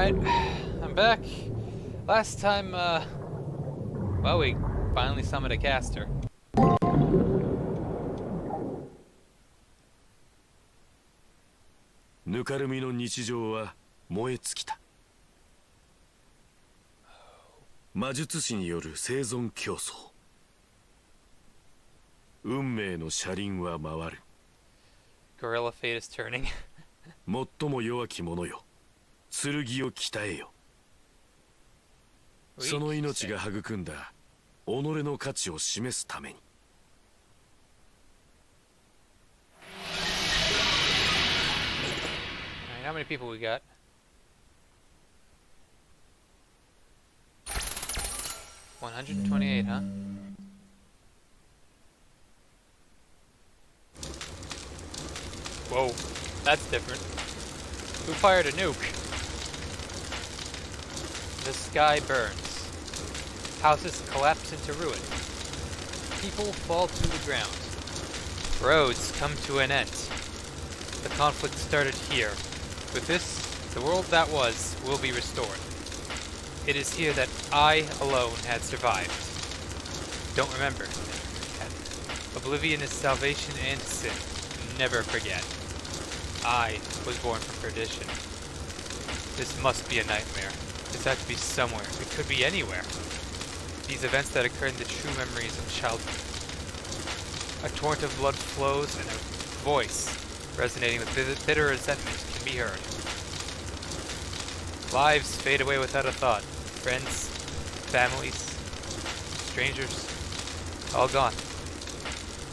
Alright, I'm back. Last time, well, we finally summoned a caster. ぬかるみの日常は燃え尽きた。魔術師による生存競争。運命の車輪は回る。Gorilla fate is turning. 最も弱き者よ。剣を鍛えよ。その命が育んだ己の価値を示すために。How many people we got? $128, huh? Whoa, that's different. Who fired a nuke? The sky burns. Houses collapse into ruin. People fall to the ground. Roads come to an end. The conflict started here. With this, the world that was will be restored. It is here that I alone had survived. Don't remember, never forget. Oblivion is salvation and sin. Never forget. I was born from perdition. This must be a nightmare. This has to be somewhere. It could be anywhere. These events that occurred in the true memories of childhood. A torrent of blood flows and a voice, resonating with bitter resentment, can be heard. Lives fade away without a thought. Friends, families, strangers, all gone.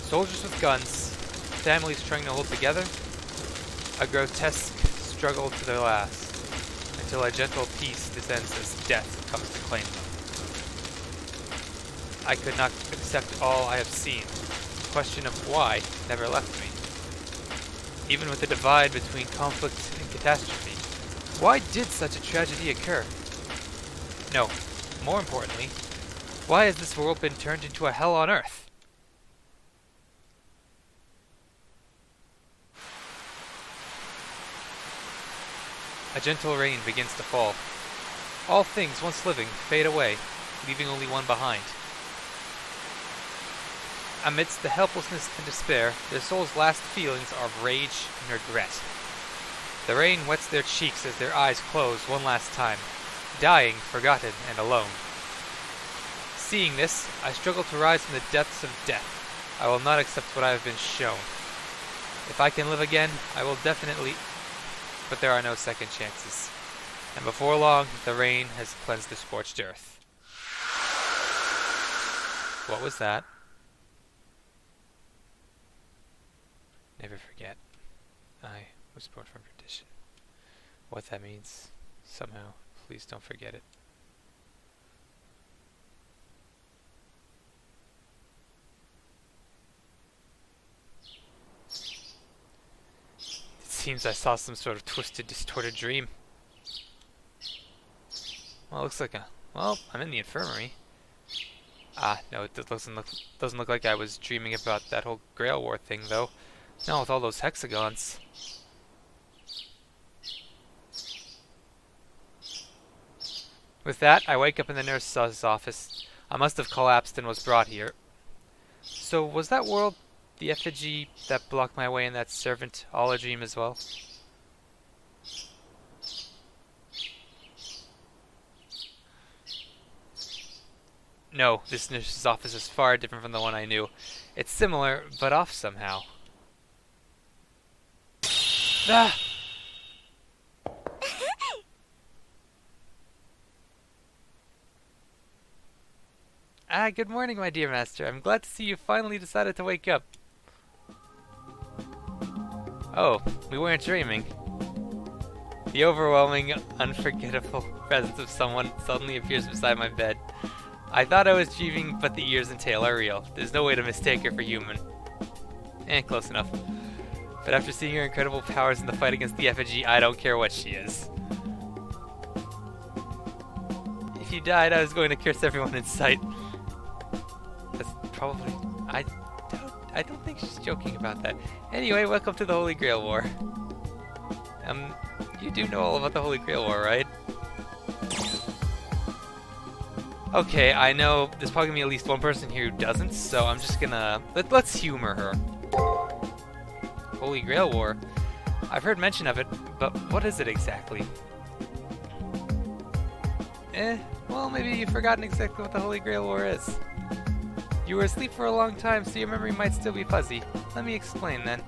Soldiers with guns, families trying to hold together, a grotesque struggle to their last, until a gentle peace descends as death comes to claim them. I could not accept all I have seen. The question of why never left me. Even with the divide between conflict and catastrophe, why did such a tragedy occur? No, more importantly, why has this world been turned into a hell on earth? A gentle rain begins to fall. All things once living fade away, leaving only one behind. Amidst the helplessness and despair, their souls' last feelings are of rage and regret. The rain wets their cheeks as their eyes close one last time, dying, forgotten, and alone. Seeing this, I struggle to rise from the depths of death. I will not accept what I have been shown. If I can live again, I will definitely... But there are no second chances. And before long, the rain has cleansed the scorched earth. What was that? Never forget. I was born from perdition. What that means, somehow, please don't forget it. It seems I saw some sort of twisted, distorted dream. Well, it looks like I'm in the infirmary. Ah, no, it doesn't look like I was dreaming about that whole Grail War thing, though. Not with all those hexagons. With that, I wake up in the nurse's office. I must have collapsed and was brought here. So, was that world, the effigy that blocked my way, and that servant, all a dream as well? No, this nurse's office is far different from the one I knew. It's similar, but off somehow. Ah! Good morning, my dear master. I'm glad to see you finally decided to wake up. Oh, we weren't dreaming. The overwhelming, unforgettable presence of someone suddenly appears beside my bed. I thought I was dreaming, but the ears and tail are real. There's no way to mistake her for human. Close enough. But after seeing her incredible powers in the fight against the effigy, I don't care what she is. If you died, I was going to curse everyone in sight. That's probably... I don't think she's joking about that. Anyway, welcome to the Holy Grail War. You do know all about the Holy Grail War, right? Okay, I know there's probably gonna be at least one person here who doesn't, so I'm just gonna... Let's humor her. Holy Grail War. I've heard mention of it, but what is it exactly? Well, maybe you've forgotten exactly what the Holy Grail War is. You were asleep for a long time, so your memory might still be fuzzy. Let me explain then.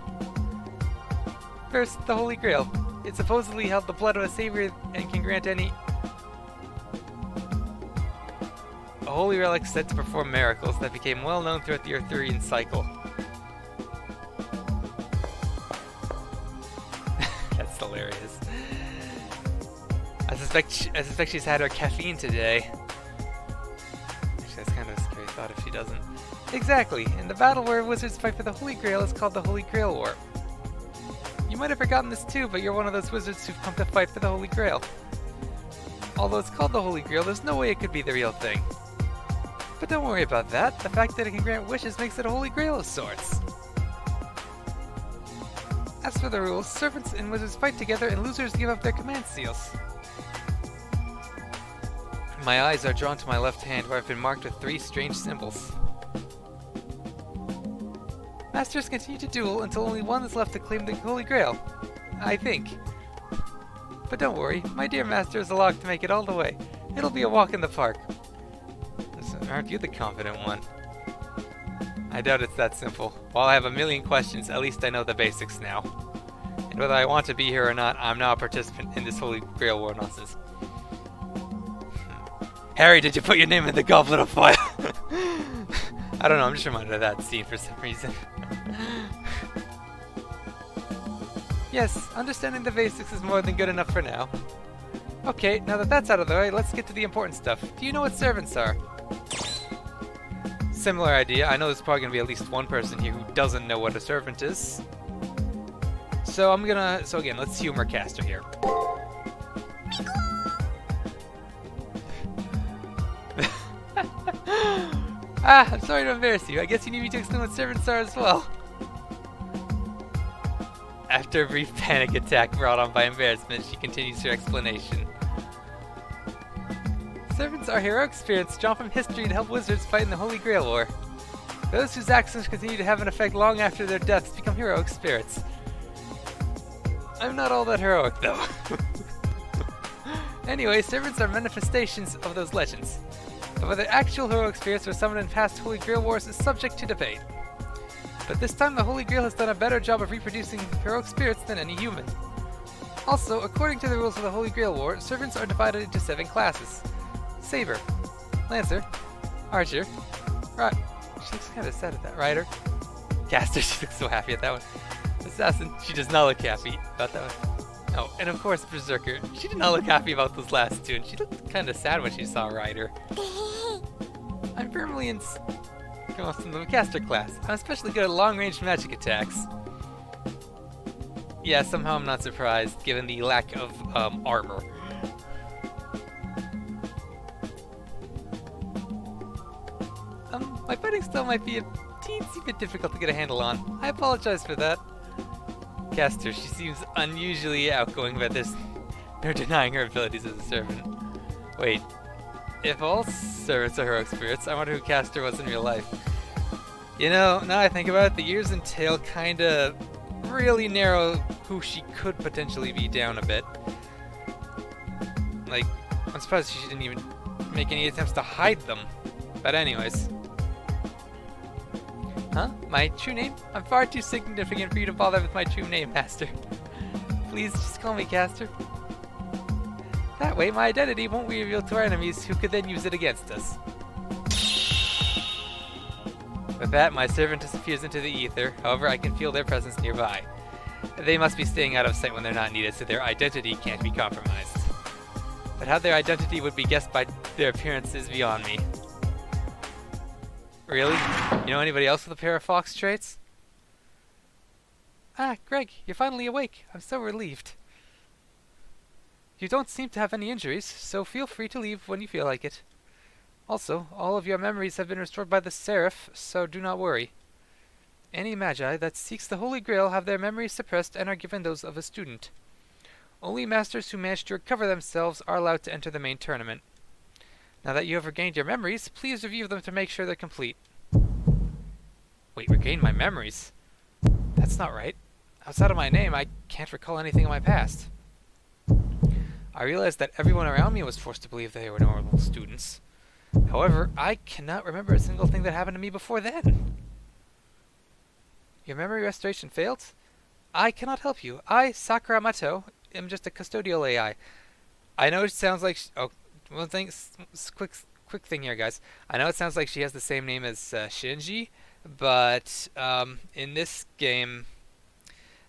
First, the Holy Grail. It supposedly held the blood of a savior and can grant any... A holy relic said to perform miracles that became well known throughout the Arthurian cycle. That's hilarious. I suspect she's had her caffeine today. Actually, that's kind of a scary thought if she doesn't. Exactly, and the battle where wizards fight for the Holy Grail is called the Holy Grail War. You might have forgotten this too, but you're one of those wizards who've come to fight for the Holy Grail. Although it's called the Holy Grail, there's no way it could be the real thing. But don't worry about that. The fact that it can grant wishes makes it a Holy Grail of sorts. As for the rules, servants and wizards fight together and losers give up their command seals. My eyes are drawn to my left hand where I've been marked with 3 strange symbols. Masters continue to duel until only one is left to claim the Holy Grail. I think. But don't worry, my dear master is locked to make it all the way. It'll be a walk in the park. So, aren't you the confident one? I doubt it's that simple. While I have a million questions, at least I know the basics now. And whether I want to be here or not, I'm now a participant in this Holy Grail War nonsense. Harry, did you put your name in the goblet of fire? I don't know, I'm just reminded of that scene for some reason. Yes, understanding the basics is more than good enough for now. Okay, now that that's out of the way, let's get to the important stuff. Do you know what servants are? Similar idea. I know there's probably going to be at least one person here who doesn't know what a servant is. So again, let's humor Caster here. I'm sorry to embarrass you. I guess you need me to explain what servants are as well. After a brief panic attack brought on by embarrassment, she continues her explanation. Servants are heroic spirits drawn from history to help wizards fight in the Holy Grail War. Those whose actions continue to have an effect long after their deaths become heroic spirits. I'm not all that heroic, though. Anyway, servants are manifestations of those legends. But whether actual heroic spirits were summoned in past Holy Grail Wars is subject to debate. But this time the Holy Grail has done a better job of reproducing heroic spirits than any human. Also, according to the rules of the Holy Grail War, servants are divided into 7 classes. Saber, Lancer, Archer, she looks kind of sad at that. Rider, Caster, she looks so happy at that one. Assassin, she does not look happy about that one. Oh, and of course Berserker, she did not look happy about those last 2, and she looked kind of sad when she saw Rider. I'm firmly in the Caster class. I'm especially good at long-range magic attacks. Yeah, somehow I'm not surprised, given the lack of armor. My fighting style might be a teensy bit difficult to get a handle on. I apologize for that. Caster, she seems unusually outgoing, but there's no denying her abilities as a servant. Wait, if all servants are heroic spirits, I wonder who Caster was in real life. You know, now I think about it, the ears and tail kinda really narrow who she could potentially be down a bit. Like, I'm surprised she didn't even make any attempts to hide them. But anyways. Huh? My true name? I'm far too significant for you to bother with my true name, Master. Please just call me Caster. That way my identity won't be revealed to our enemies who could then use it against us. With that, my servant disappears into the ether, however I can feel their presence nearby. They must be staying out of sight when they're not needed, so their identity can't be compromised. But how their identity would be guessed by their appearance is beyond me. Really? You know anybody else with a pair of fox traits? Ah, Greg, you're finally awake. I'm so relieved. You don't seem to have any injuries, so feel free to leave when you feel like it. Also, all of your memories have been restored by the Seraph, so do not worry. Any magi that seeks the Holy Grail have their memories suppressed and are given those of a student. Only masters who manage to recover themselves are allowed to enter the main tournament. Now that you have regained your memories, please review them to make sure they're complete. Wait, regain my memories? That's not right. Outside of my name, I can't recall anything in my past. I realized that everyone around me was forced to believe they were normal students. However, I cannot remember a single thing that happened to me before then. Your memory restoration failed? I cannot help you. I, Sakura Mato, am just a custodial AI. I know it sounds like... one thing... Quick thing here, guys. I know it sounds like she has the same name as Shinji, but in this game,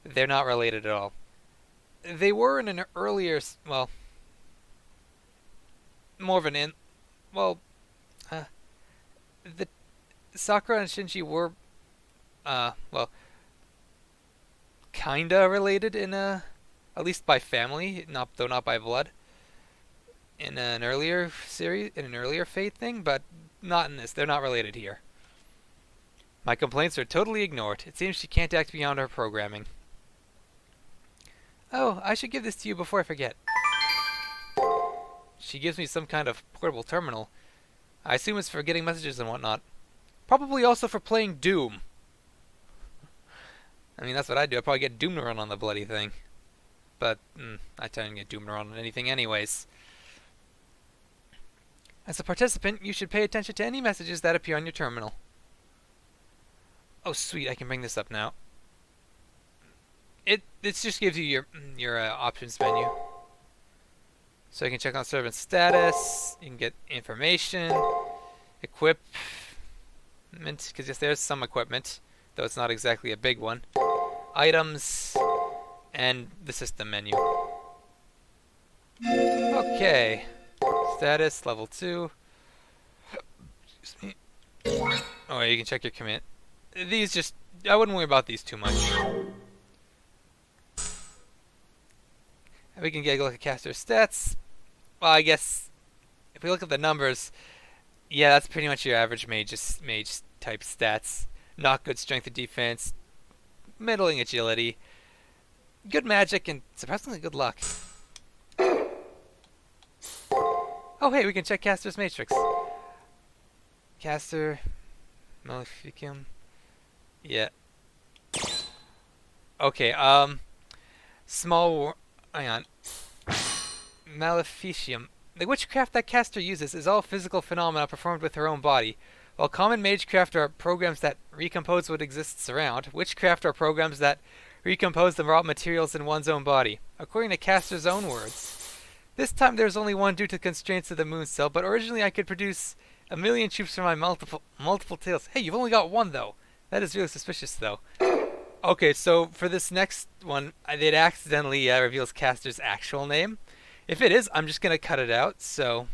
they're not related at all. They were in an earlier... well... more of an... the Sakura and Shinji were... well... kinda related in a... at least by family, though not by blood. In an earlier series, in an earlier Fate thing, but not in this. They're not related here. My complaints are totally ignored. It seems she can't act beyond her programming. Oh, I should give this to you before I forget. She gives me some kind of portable terminal. I assume it's for getting messages and whatnot. Probably also for playing Doom. I mean, that's what I do. I probably get Doom to run on the bloody thing. But, I tend to get Doom to run on anything anyways. As a participant, you should pay attention to any messages that appear on your terminal. Oh, sweet, I can bring this up now. It just gives you your options menu. So you can check on servant status, you can get information, equipment, because yes, there's some equipment, though it's not exactly a big one. Items, and the system menu. Okay. Status, level 2. Excuse me. Oh, you can check your command. These just... I wouldn't worry about these too much. And we can get a look at caster's stats. Well, I guess... if we look at the numbers... yeah, that's pretty much your average mage type stats. Not good strength or defense. Middling agility. Good magic, and surprisingly good luck. Oh, hey, we can check Caster's Matrix. Caster... Maleficum... yeah. Okay, hang on. Maleficium. The witchcraft that Caster uses is all physical phenomena performed with her own body. While common magecraft are programs that recompose what exists around, witchcraft are programs that recompose the raw materials in one's own body. According to Caster's own words, this time there's only one due to constraints of the moon cell, but originally I could produce 1,000,000 troops from my multiple tails. Hey, you've only got one, though. That is really suspicious, though. Okay, so for this next one, it accidentally reveals Caster's actual name. If it is, I'm just going to cut it out, so...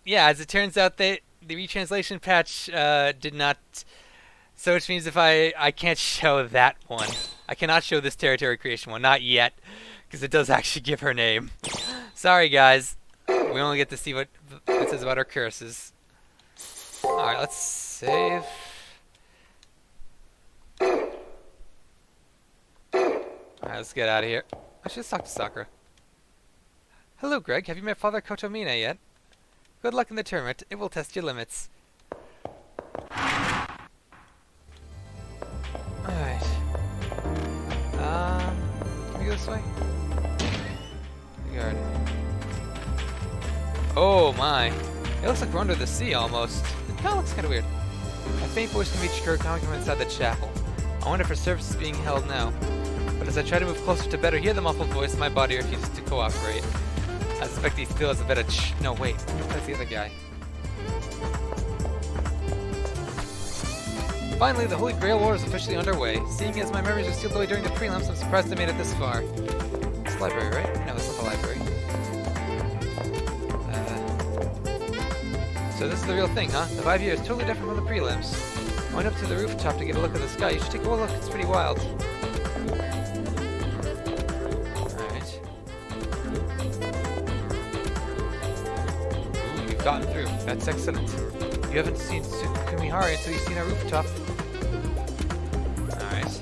yeah, as it turns out, the retranslation patch did not... so which means if I can't show that one. I cannot show this territory creation one, not yet. Because it does actually give her name. Sorry, guys. We only get to see what it says about her curses. Alright, let's save. Alright, let's get out of here. I should talk to Sakura. Hello, Greg. Have you met Father Kotomina yet? Good luck in the tournament. It will test your limits. Alright. Can we go this way? Garden. Oh my. It looks like we're under the sea almost. It kind of looks kind of weird. A faint voice can reach Kirk coming from inside the chapel. I wonder if her service is being held now. But as I try to move closer to better hear the muffled voice, my body refuses to cooperate. I suspect he still has a bit of no, wait. That's the other guy. Finally, the Holy Grail War is officially underway. Seeing as my memories are sealed away during the prelims, I'm surprised I made it this far. It's the library, right? No, it's not the library. So this is the real thing, huh? The vibe here is totally different from the prelims. I went up to the rooftop to get a look at the sky. You should take a look. It's pretty wild. Alright. Ooh, you've gotten through. That's excellent. You haven't seen Kumihari until you've seen our rooftop. Alright.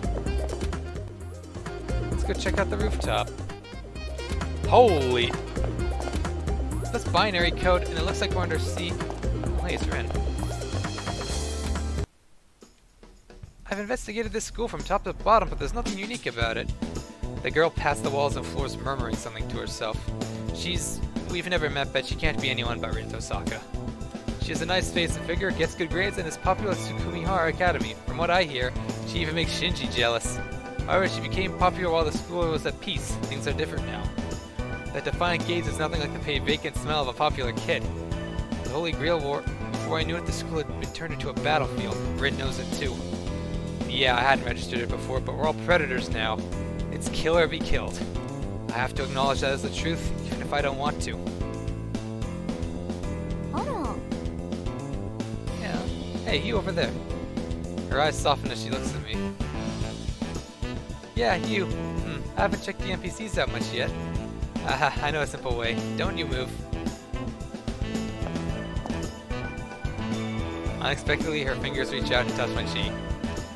Let's go check out the rooftop. Holy! That's binary code, and it looks like we're under C. Oh, hey, it's Ren. I've investigated this school from top to bottom, but there's nothing unique about it. The girl pats the walls and floors, murmuring something to herself. We've never met, but she can't be anyone but Rin Tosaka. She has a nice face and figure, gets good grades, and is popular at Tsukumihara Academy. From what I hear, she even makes Shinji jealous. However, she became popular while the school was at peace. Things are different now. That defiant gaze is nothing like the paid vacant smell of a popular kid. The Holy Grail War, before I knew it, the school had been turned into a battlefield. Rin knows it too. Yeah, I hadn't registered it before, but we're all predators now. It's kill or be killed. I have to acknowledge that as the truth, even if I don't want to. Oh. Yeah. Hey, you over there. Her eyes soften as she looks at me. Yeah, you. I haven't checked the NPCs that much yet. I know a simple way. Don't you move. Unexpectedly, her fingers reach out and touch my cheek.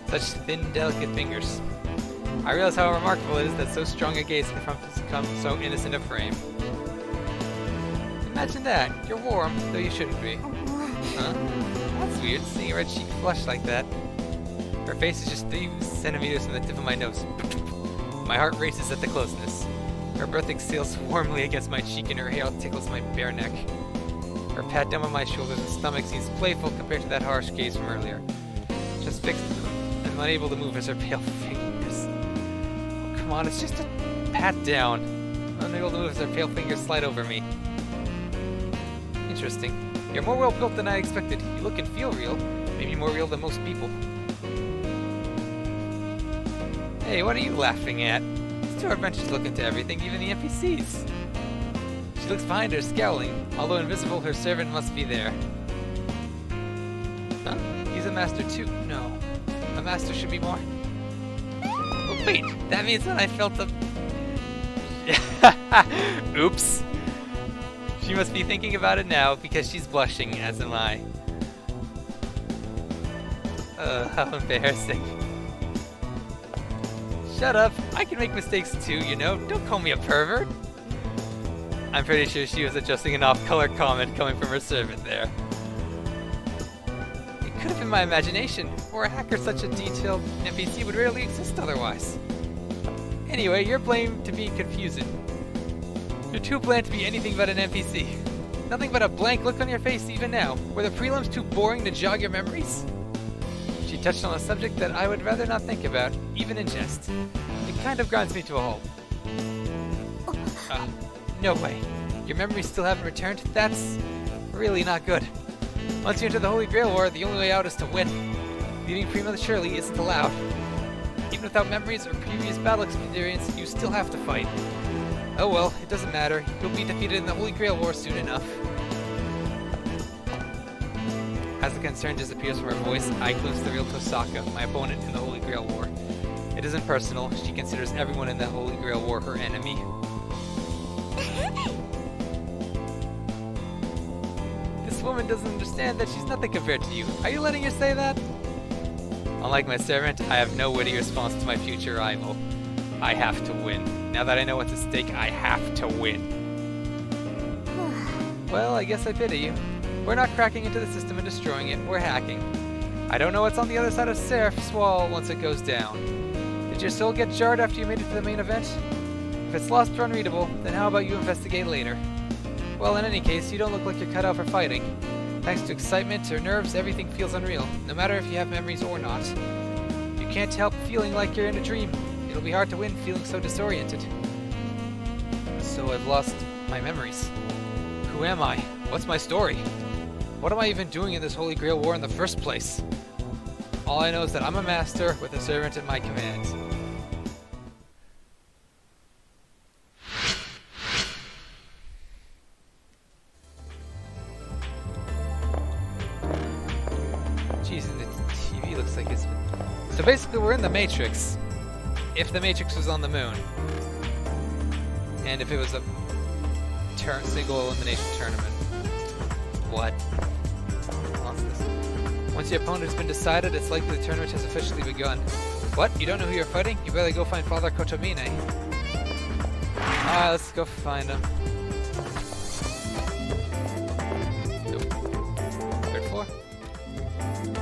Such thin, delicate fingers. I realize how remarkable it is that so strong a gaze can come so innocent a frame. Imagine that. You're warm, though you shouldn't be. Huh? That's weird, seeing a red cheek flush like that. Her face is just 3 centimeters from the tip of my nose. My heart races at the closeness. Her breath exhales warmly against my cheek and her hair tickles my bare neck. Her pat down on my shoulders and stomach seems playful compared to that harsh gaze from earlier. Just fixed and unable to move as her pale fingers. Oh, come on, it's just a pat down. Unable to move as her pale fingers slide over me. Interesting. You're more well built than I expected. You look and feel real. Maybe more real than most people. Hey, what are you laughing at? These 2 adventures look into everything, even the NPCs. She looks behind her, scowling. Although invisible, her servant must be there. Huh? He's a master too. No. A master should be more. Oh, wait, that means that I felt a... Oops. She must be thinking about it now, because she's blushing, as am I. How embarrassing. Shut up. I can make mistakes too, you know. Don't call me a pervert. I'm pretty sure she was adjusting an off-color comment coming from her servant there. It could have been my imagination, or a hacker such a detailed NPC would rarely exist otherwise. Anyway, you're blamed to be confusing. You're too bland to be anything but an NPC. Nothing but a blank look on your face even now. Were the prelims too boring to jog your memories? She touched on a subject that I would rather not think about, even in jest. It kind of grinds me to a halt. No way. Your memories still haven't returned? That's really not good. Once you enter the Holy Grail War, the only way out is to win. Leaving prematurely isn't allowed. Even without memories or previous battle experience, you still have to fight. Oh well, it doesn't matter. You'll be defeated in the Holy Grail War soon enough. As the concern disappears from her voice, I glimpse the real Tosaka, my opponent in the Holy Grail War. It isn't personal. She considers everyone in the Holy Grail War her enemy. This woman doesn't understand that she's nothing compared to you. Are you letting her say that? Unlike my servant, I have no witty response to my future rival. I have to win. Now that I know what's at stake, I have to win. Well, I guess I pity you. We're not cracking into the system and destroying it, we're hacking. I don't know what's on the other side of Seraph's wall once it goes down. Did your soul get jarred after you made it to the main event? If it's lost or unreadable, then how about you investigate later? Well, in any case, you don't look like you're cut out for fighting. Thanks to excitement or nerves, everything feels unreal, no matter if you have memories or not. You can't help feeling like you're in a dream. It'll be hard to win feeling so disoriented. So I've lost my memories. Who am I? What's my story? What am I even doing in this Holy Grail War in the first place? All I know is that I'm a master with a servant at my command. Jeez, the TV looks like it's... So basically we're in the Matrix. If the Matrix was on the moon. And if it was a single elimination tournament. What? What's this? Once your opponent has been decided, it's likely the tournament has officially begun. What? You don't know who you're fighting? You better go find Father Kotomine. Alright, let's go find him.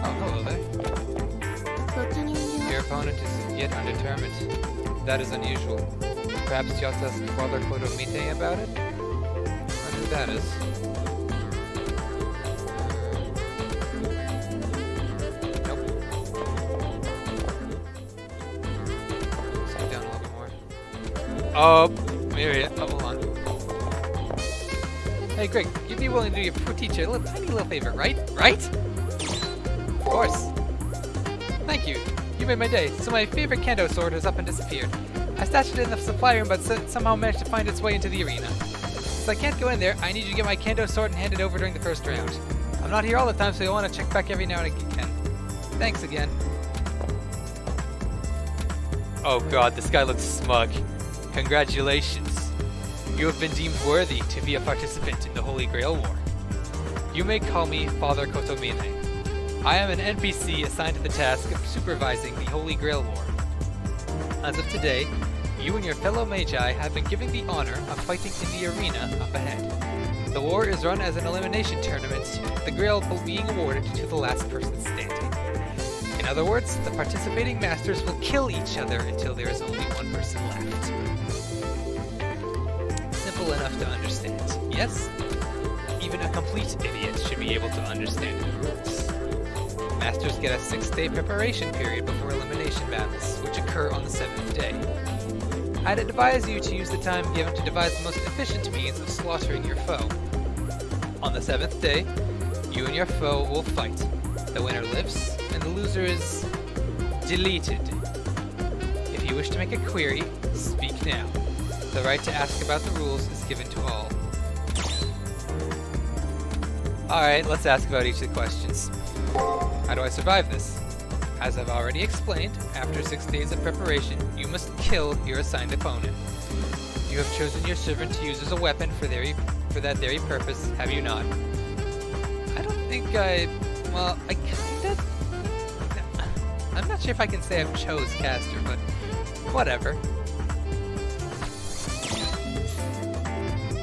Oh, hello there. Your opponent is yet undetermined. That is unusual. Perhaps you'll ask Father Kotomite about it? I wonder who that is. Nope. Let's go down a little bit more. Oh, maybe. Oh, hold on. Hey, Greg, you'd be willing to do your poor teacher a tiny little favor, right? Right? Of course. Thank you. You made my day. So my favorite kendo sword has up and disappeared. I stashed it in the supply room, but somehow managed to find its way into the arena. Since I can't go in there, I need you to get my kendo sword and hand it over during the first round. I'm not here all the time, so you'll want to check back every now and again. Thanks again. Oh god, this guy looks smug. Congratulations. You have been deemed worthy to be a participant in the Holy Grail War. You may call me Father Kotomine. I am an NPC assigned to the task of supervising the Holy Grail War. As of today, you and your fellow magi have been given the honor of fighting in the arena up ahead. The war is run as an elimination tournament, the Grail being awarded to the last person standing. In other words, the participating masters will kill each other until there is only one person left. Simple enough to understand, yes? Even a complete idiot should be able to understand the rules. Masters get a 6-day preparation period before elimination battles, which occur on the 7th day. I'd advise you to use the time given to devise the most efficient means of slaughtering your foe. On the 7th day, you and your foe will fight. The winner lives, and the loser is deleted. If you wish to make a query, speak now. The right to ask about the rules is given to all. Alright, let's ask about each of the questions. How do I survive this? As I've already explained, after 6 days of preparation, you must kill your assigned opponent. You have chosen your servant to use as a weapon for that very purpose, have you not? I don't think well, I kind of... I'm not sure if I can say I've chose caster, but whatever.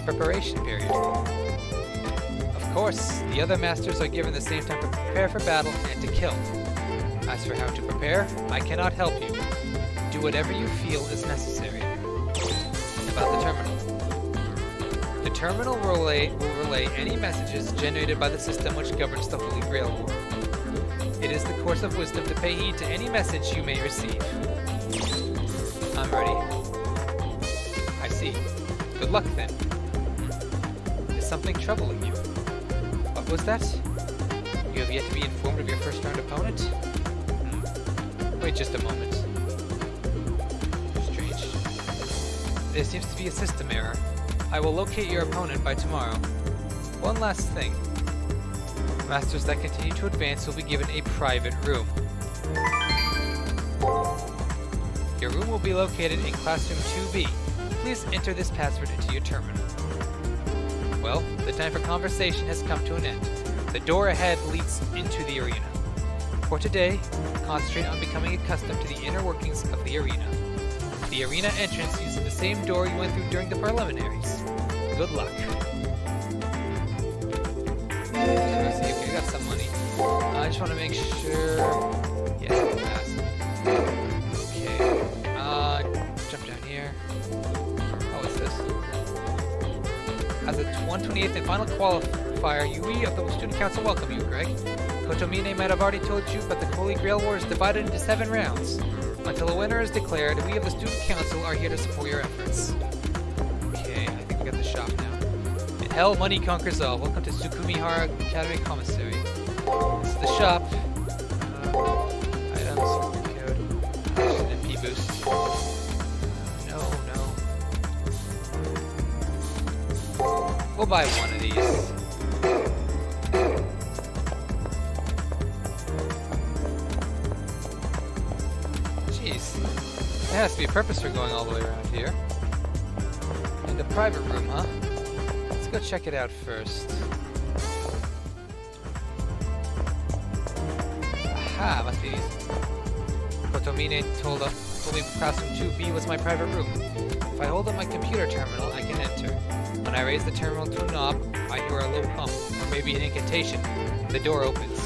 Preparation period. Of course, the other masters are given the same time to prepare for battle and to kill. As for how to prepare, I cannot help you. Do whatever you feel is necessary. About the terminal. The terminal will relay any messages generated by the system which governs the Holy Grail War. It is the course of wisdom to pay heed to any message you may receive. I'm ready. I see. Good luck then. Is something troubling you? What was that? You have yet to be informed of your first round opponent? Wait just a moment. Strange. There seems to be a system error. I will locate your opponent by tomorrow. One last thing. Masters that continue to advance will be given a private room. Your room will be located in classroom 2B. Please enter this password into your terminal. Well, the time for conversation has come to an end. The door ahead leads into the arena. For today, concentrate on becoming accustomed to the inner workings of the arena. The arena entrance uses the same door you went through during the preliminaries. Good luck. Let's see, okay, I got some money. I just want to make sure... Yeah, fast. Okay. Jump down here. Oh, what's this? As the 128th and final qualifier, we of the Student Council welcome you, Greg. Kotomine might have already told you, but the Holy Grail War is divided into 7 rounds. Until a winner is declared, we of the Student Council are here to support your efforts. Okay, I think we got the shop now. In hell, money conquers all. Welcome to Sukumihara Academy Commissary. This is the shop. Items, code, MP boost. No. We'll buy one of these. There has to be a purpose for going all the way around here. And a private room, huh? Let's go check it out first. Aha, must be these. Kotomine told me classroom 2B was my private room. If I hold up my computer terminal, I can enter. When I raise the terminal to a knob, I hear a low hum, or maybe an incantation. The door opens.